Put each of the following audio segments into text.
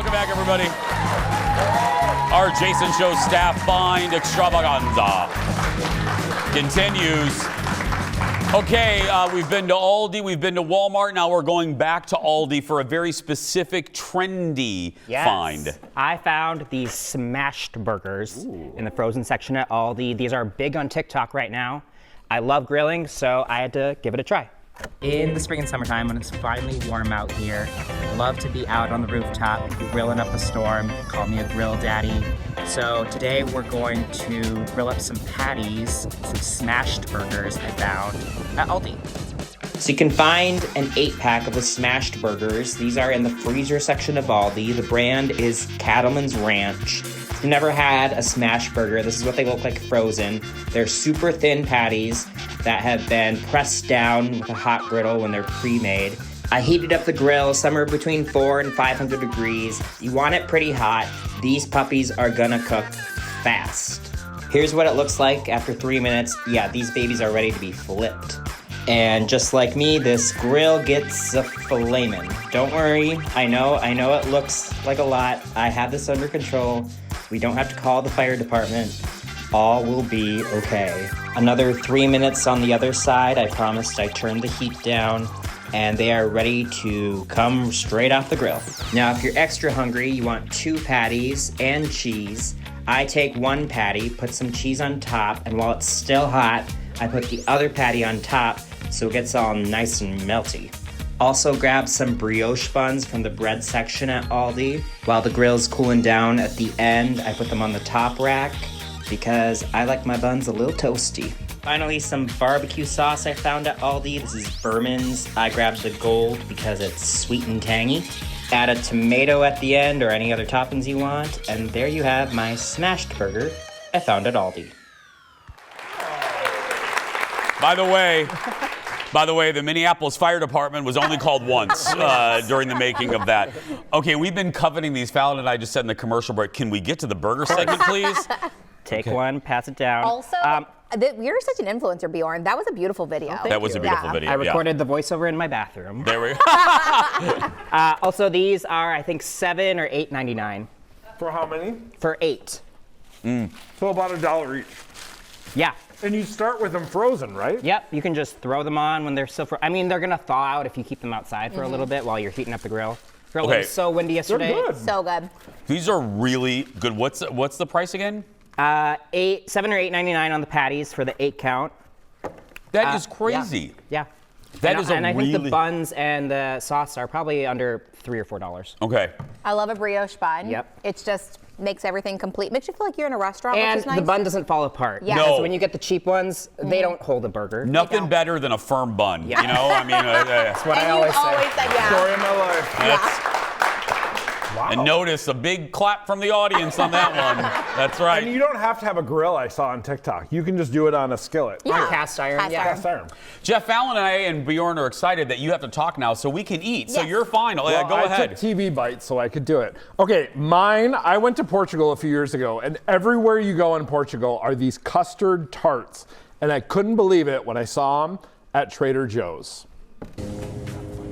Welcome back, everybody. Our Jason Show staff find extravaganza continues. Okay, we've been to Aldi, we've been to Walmart. Now we're going back to Aldi for a very specific, trendy find. I found these smashed burgers in the frozen section at Aldi. These are big on TikTok right now. I love grilling, so I had to give it a try. In the spring and summertime, when it's finally warm out here, love to be out on the rooftop, grilling up a storm. Call me a grill daddy. So today we're going to grill up some patties, some smashed burgers I found at Aldi. So you can find an 8-pack of the smashed burgers. These are in the freezer section of Aldi. The brand is Cattleman's Ranch. If you've never had a smashed burger, this is what they look like frozen. They're super thin patties that have been pressed down with a hot griddle when they're pre-made. I heated up the grill somewhere between 400 and 500 degrees. You want it pretty hot. These puppies are gonna cook fast. Here's what it looks like after 3 minutes. Yeah, these babies are ready to be flipped. And just like me, this grill gets a flamin'. Don't worry, I know it looks like a lot. I have this under control. We don't have to call the fire department. All will be okay. Another 3 minutes on the other side. I promised I turned the heat down, and they are ready to come straight off the grill. Now, if you're extra hungry, you want 2 patties and cheese. I take 1 patty, put some cheese on top, and while it's still hot, I put the other patty on top so it gets all nice and melty. Also grab some brioche buns from the bread section at Aldi. While the grill's cooling down at the end, I put them on the top rack because I like my buns a little toasty. Finally, some barbecue sauce I found at Aldi. This is Berman's. I grabbed the gold because it's sweet and tangy. Add a tomato at the end or any other toppings you want, and there you have my smashed burger I found at Aldi. By the way, the Minneapolis Fire Department was only called once during the making of that. Okay, we've been coveting these. Fallon and I just said in the commercial break, can we get to the burger segment, please? Take one, pass it down. Also, you're such an influencer, Bjorn. That was a beautiful video. That was a beautiful video. I recorded the voiceover in my bathroom. There we go. Also, these are, I think, $7 or $8.99. For how many? For 8. So about $1 each. Yeah. And you start with them frozen, right? Yep, you can just throw them on when they're still I mean, they're gonna thaw out if you keep them outside for a little bit while you're heating up the grill. It was so windy yesterday. They're good. So good. These are really good. What's the price again? $7 or $8.99 on the patties for the 8 count. That is crazy. Yeah. That is and I think the really... buns and the sauce are probably under $3 or $4. Okay. I love a brioche bun. Yep. It's just makes everything complete. Makes you feel like you're in a restaurant, And which is nice. the bun doesn't fall apart. Yeah. No. Because when you get the cheap ones, they don't hold a burger. Nothing better than a firm bun. Yeah. You know, I mean, That's what I And always you say. always said, yeah. Story of my life. Yeah. Wow. And notice a big clap from the audience on that one. That's right. And you don't have to have a grill, I saw on TikTok. You can just do it on a skillet. Yeah. On cast iron, Cast yeah. iron. Cast iron. Jeff Fallon and I and Bjorn are excited that you have to talk now so we can eat. So Yes. you're fine. Go I ahead. took TV bites so I could do it. Okay, mine, I went to Portugal a few years ago, and everywhere you go in Portugal are these custard tarts. And I couldn't believe it when I saw them at Trader Joe's.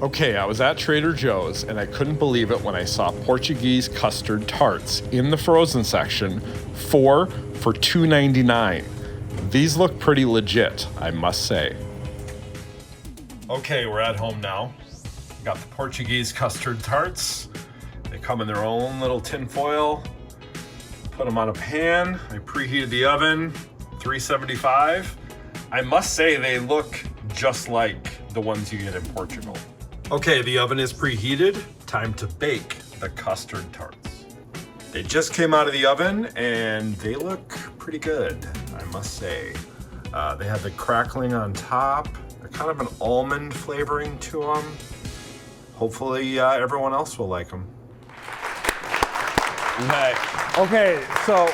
Okay, I was at Trader Joe's, and I couldn't believe it when I saw Portuguese custard tarts in the frozen section, 4 for $2.99. These look pretty legit, I must say. Okay, we're at home now. Got the Portuguese custard tarts. They come in their own little tin foil. Put them on a pan. I preheated the oven, 375. I must say they look just like the ones you get in Portugal. Okay, the oven is preheated. Time to bake the custard tarts. They just came out of the oven and they look pretty good, I must say. They have the crackling on top. They're kind of an almond flavoring to them. Hopefully everyone else will like them. Okay, so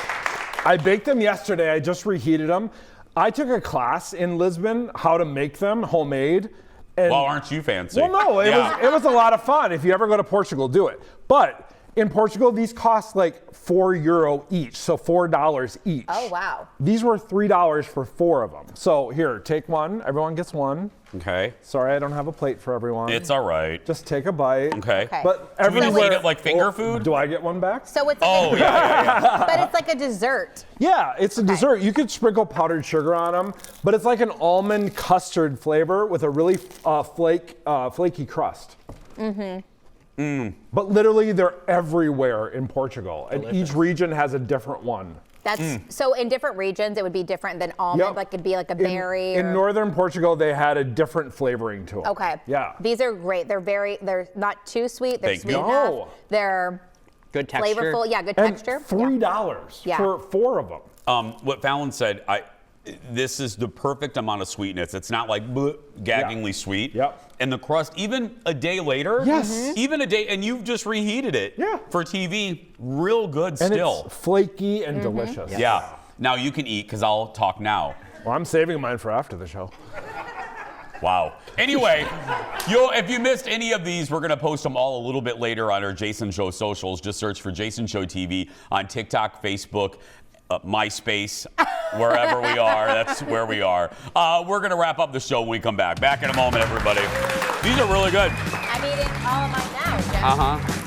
I baked them yesterday. I just reheated them. I took a class in Lisbon how to make them homemade. And Well, aren't you fancy? well, no, it was a lot of fun. If you ever go to Portugal, do it. But In Portugal, these cost like €4 each, so $4 each. Oh, wow. These were $3 for 4 of them. So here, take one. Everyone gets one. Okay. Sorry, I don't have a plate for everyone. It's all right. Just take a bite. Okay. Okay. But Do we just everywhere, eat it like finger food? Do I get one back? So it's like Oh, yeah. but it's like a dessert. Yeah, it's a dessert. You could sprinkle powdered sugar on them, but it's like an almond custard flavor with a really flaky crust. But literally, they're everywhere in Portugal, and each region has a different one. That's so in different regions it would be different than almond. Yep. Like it'd be like a berry. In or- northern Portugal, they had a different flavoring to them. Okay. Yeah. They're great. They're not too sweet. They're Thank sweet you. enough. No. They're Good texture. flavorful. Yeah, good And texture. $3 Yeah. for 4 of them. What Fallon said, this is the perfect amount of sweetness. It's not like bleh, gaggingly sweet. Yep. And the crust, even a day later, Yes. even a day, and you've just reheated it Yeah. for TV, real good And still. it's flaky and delicious. Yeah. Now you can eat, because I'll talk now. Well, I'm saving mine for after the show. Wow. Anyway, if you missed any of these, we're going to post them all a little bit later on our Jason Show socials. Just search for Jason Show TV on TikTok, Facebook, MySpace, wherever we are. That's where we are. We're going to wrap up the show when we come back. Back in a moment, everybody. These are really good. I'm eating all of mine now, Jeff.